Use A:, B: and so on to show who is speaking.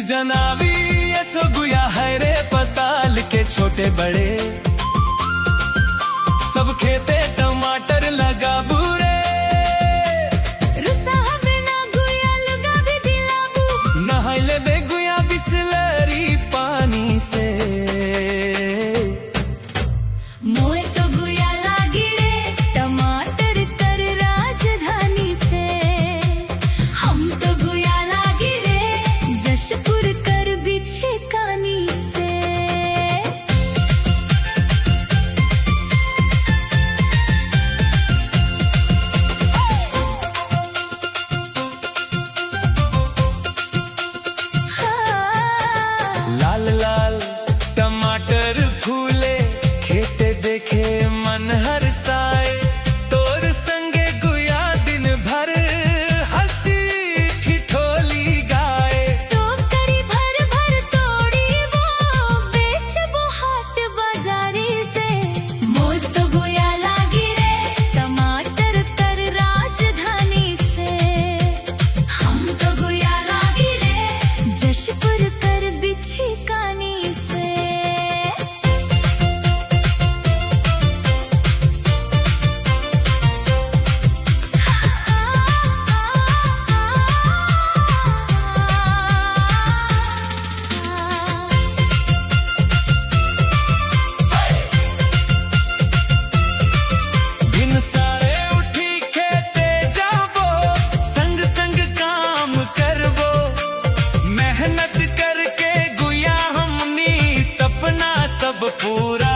A: जनावी ये सो गुया है रे पताल के छोटे बड़े सब खेते टमाटर लगा बुरे
B: रुसा बिना गुया लगा भी दिलाबू
A: नहाइले बे गुया बिसलरी पानी से
B: मोए तो गुया लागी रे टमाटर तर राजधानी से हम तो गुया लागी रे जशपुर कर बिछे कानी से
A: लाल लाल टमाटर फूले खेते देखे मन हर साए तोर संगे गुया दिन भर हंसी ठिठोली गाए
B: तो करी भर भर तोड़ी वो बेच वो हाट बाजारी से मोर तो गुया लागी रे टमाटर तर राजधानी से हम तो गुया लागी रे जशपुर कर बिछी कानी से
A: दिन सारे उठी खेते जाबो संग संग काम करबो मेहनत करके गुया हमनी सपना सब पूरा